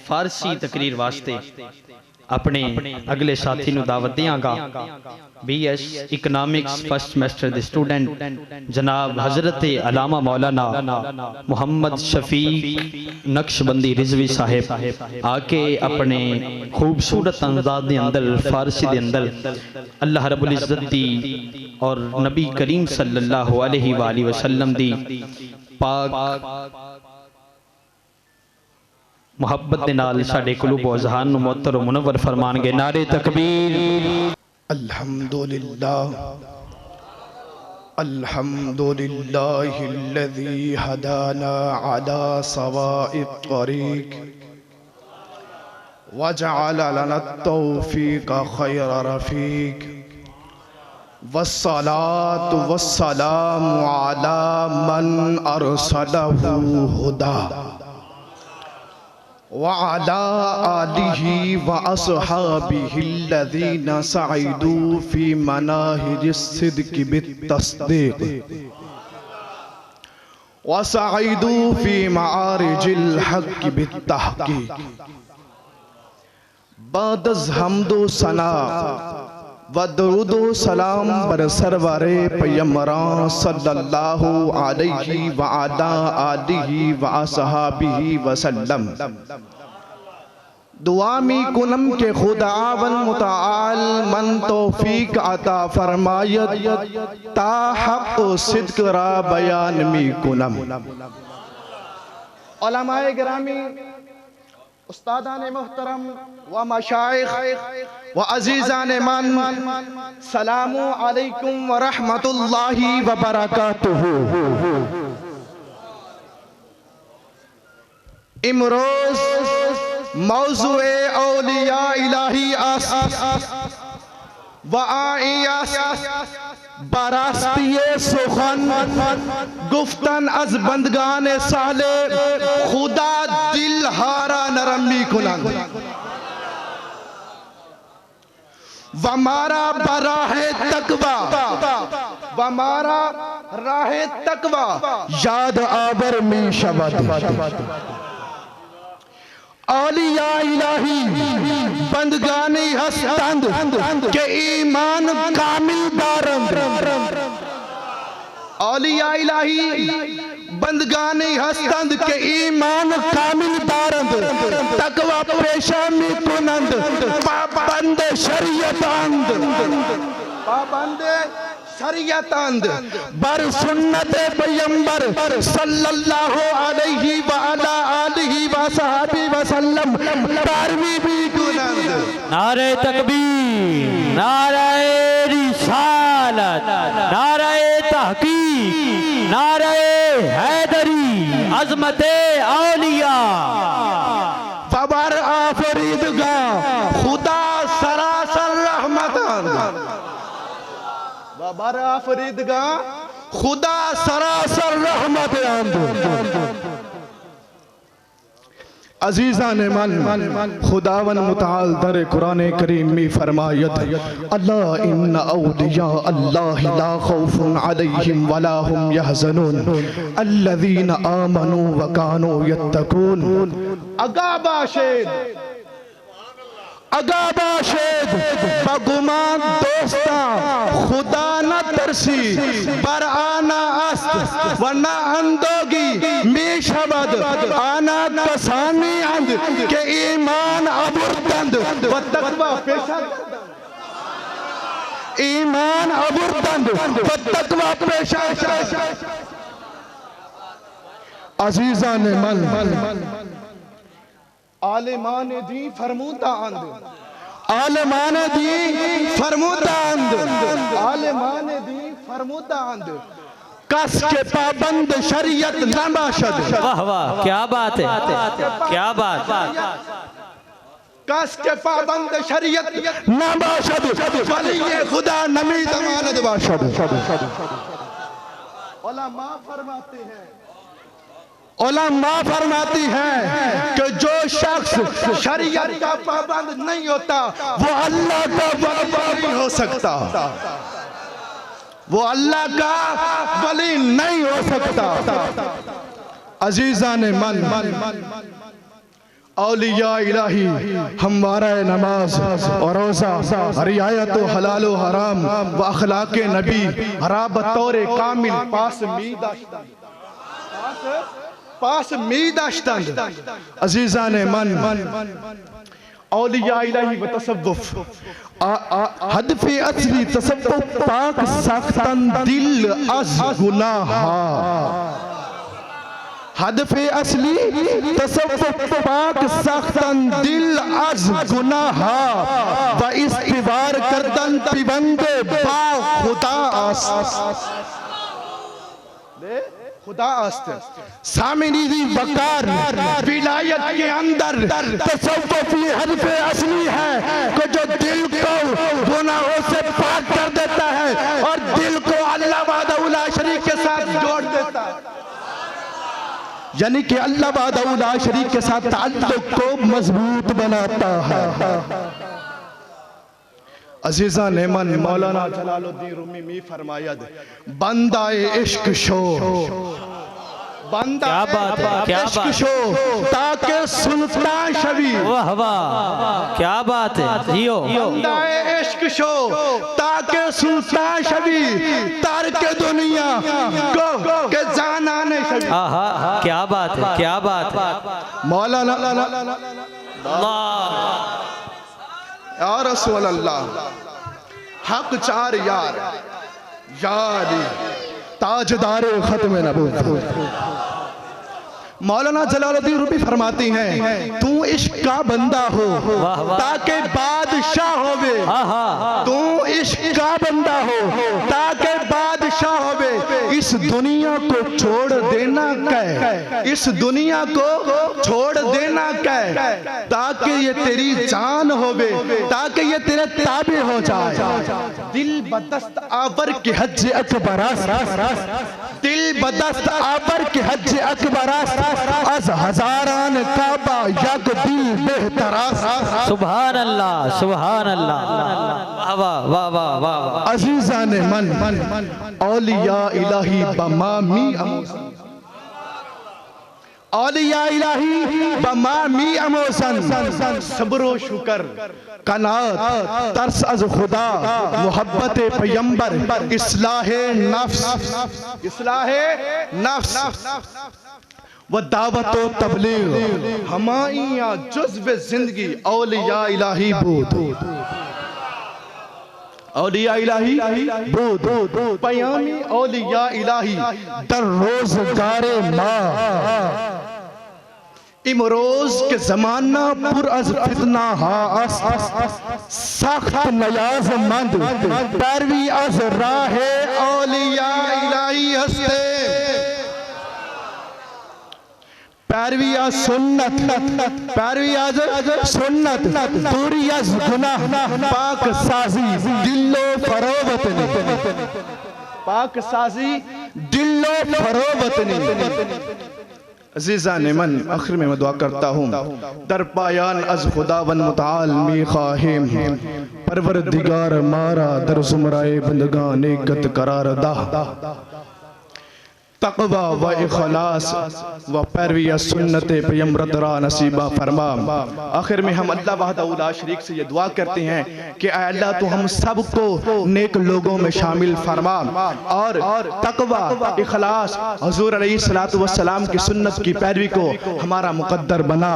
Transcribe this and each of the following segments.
فارسی تقریر واسطے اپنے اگلے ساتھی نو دعوت دیاں گا۔ B S economics first semester دے سٹوڈنٹ جناب حضرت علامہ مولانا محمد شفیع نقشبندی رضوی صاحب آکے اپنے خوبصورت انداز دے اندر فارسی دے اندر اللہ رب العزت دی اور نبی کریم صلی اللہ علیہ وآلہ وسلم دی پاک محبت دے نال ساڈے قلوب و اذہان نو معطر و منور فرمان گے۔ نعرہ تکبیر۔ الحمدللہ الحمدللہ الذی ہدانا علی سواء الطریق وجعل لنا التوفیق خیر رفیق والصلاة والسلام علی من ارسلہ ہدا وعلى آلہ وأصحابہ الذین سعیدوا فی مناہج الصدق بالتصدیق وسعیدوا فی معارج الحق بالتحقیق۔ بعد از حمد و ثنا و درود و سلام بر سرور پیمبران صلی اللہ علیہ وعلا آلہ واصحابہ وسلم، دعا می کنم کہ خداوند متعال من توفیق عطا فرماید تا حق و صدق را بیان می کنم۔ علماء گرامی، استادان محترم و مشائخ و عزیزان من، سلام علیکم ورحمت اللہ وبرکاتہ۔ امروز موضوع اولیاء الہی و آئیس براستی سخن گفتن از بندگان صالح خدا دل ہارا نرمی کنند ومارا براہ تقوی یاد آور می شود۔ اولیاء الہی بندگانی ہستند کہ ایمان کامل دارند۔ اولیاء الہی بندگانی ہستند کہ ایمان کامل دارند، تقوی پیشہ می کنند، پابند شریعتاند، پابند شریعتاند، بر سنت پیمبر صلی اللہ علیہ وآلہ آلہ وصحبہ وسلم پیروی بھی کنند۔ نعرہ تکبیر، نعرہ رسالت، نعرہ تحقیق، نعرہ حیدری، عظمت اولیاء۔ فبر آفریدگاہ خدا سراسر رحمتاند، بر آفریدگاہ خدا سراسر رحمتاند۔ عزیزان من، خداوند متعال در قرآن کریم میں فرماید اللہ ان اولیاء اللہ لا خوف علیہم ولا هم يحزنون الذین آمنوا وکانوا یتقون۔ اگا باشد بگمان دوستا خدا نہ ترسی بر آنا است ورنہ اندوگی می شود آنا کسانی اند کہ ایمان ابردند و تقوی پیشہ ایمان ابردند و تقوی پیشہ۔ عزیزان من، عالمان دین فرمودہ اند، عالمان دین فرمودہ اند، عالمان دین فرمودہ اند، کس کے پابند شریعت نہ باشد۔ واہ واہ، کیا بات ہے، کیا بات۔ کس کے پابند شریعت نہ باشد ولی خدا نمی ضمانت باشد۔ علماء فرماتے ہیں، علماء فرماتی ہیں کہ جو شخص شریعت کا پابند نہیں ہوتا وہ اللہ کا ولی نہیں ہو سکتا، وہ اللہ کا ولی نہیں ہو سکتا۔ عزیزان من، اولیاء الہی ہمارا نماز اور روزہ، رعایت و حلال و حرام و اخلاق نبی ہرا بطور کامل پاس می داشتند. عزیزان من، اولیاء الہی و تصوف ہدف اصلی تصوف پاک ساختن دل از گناہ. ہدف اصلی تصوف پاک ساختن دل از گناہ و استوار کردن پیوند با خدا آست. سامنی دی وقار ولایت کے اندر تصوفی ہدف اصلی ہے کہ جو دل کو گناہوں سے پاک کر دیتا ہے اور دل کو اللہ وحدہ لا شریک کے ساتھ جوڑ دیتا ہے. یعنی کہ اللہ وحدہ لا شریک کے ساتھ تعلق کو مضبوط بناتا ہے. عزیزان من، مولانا جلال الدین رومی می فرماید بندہ عشق شو، بندہ عشق شو تاکہ سلطان شوی. واہ واہ، کیا بات ہے جیو. بندہ عشق شو تاکہ سلطان شوی، تارک دنیا کو کہ زانان شوی. کیا بات ہے، کیا بات ہے. مولانا اللہ یا رسول اللہ، حق چار یار یاری تاجدار ختم نبوت. مولانا جلال الدین رومی فرماتی ہیں تو عشق کا بندہ ہو تاکہ بادشاہ ہوئے. تو عشق کا بندہ ہو تاکہ بادشاہ ہوئے. اس دنیا کو چھوڑ دینا کہ اس دنیا کو چھوڑ دینا کہ تاکہ یہ تیری جان ہوئے، تاکہ یہ تیرے تابع ہو جائے. دل بدست آور کی حج اکبر است، دل بدست آور کی حج اکبر است، از ہزاران کعبہ یک دل بہتر است. سبحان اللہ، سبحان اللہ. واہ واہ واہ واہ. عزیزان من، اولیاء الہی بمامی اموسن، اولیاء الہی بمامی اموسن. صبر و شکر، قناعت، ترس از خدا، محبت پیمبر، اصلاح نفس، اصلاح نفس و دعوت و تبلیغ ہمائیاں جزو زندگی اولیاء الہی بود. اولیاء الہی بود، پیامی اولیاء الہی در روزگار ما. امروز کے زمانہ پر از فتنہ ہا است، سخت نیاز مند پیروی از راہ اولیاء الہی ہستے. پیروی از سنت، پیروی از سنت، دوری از گناہ، پاک سازی دل و فروبت نے، پاک سازی دل و فروبت نے. عزیزان من، آخر میں دعا کرتا ہوں در پایان از خداوند متعال می خواہیم پروردگار مارا در زمرائے بندگان نیکت قرار دا. تقوی و اخلاص و پیروی سنت پیمبر را نصیبہ فرما. آخر میں ہم اللہ وحدہ لا شریک سے یہ دعا کرتے ہیں کہ اے اللہ تو ہم سب کو نیک لوگوں میں شامل فرما اور تقوی، اخلاص، حضور علیہ السلام کی سنت کی پیروی کو ہمارا مقدر بنا.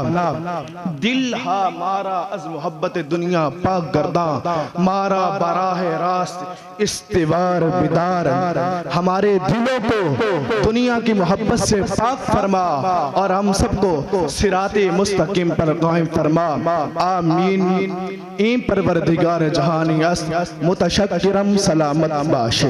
دل ہمارا از محبت دنیا پاک گرداں، مارا براہ راست استوار بدار. ہمارے دلوں کو دنیا کی محبت سے پاک فرما اور ہم سب کو صراط مستقیم پر قائم فرما. آمین. این پروردگار جہانی است متشکرم سلامت باش.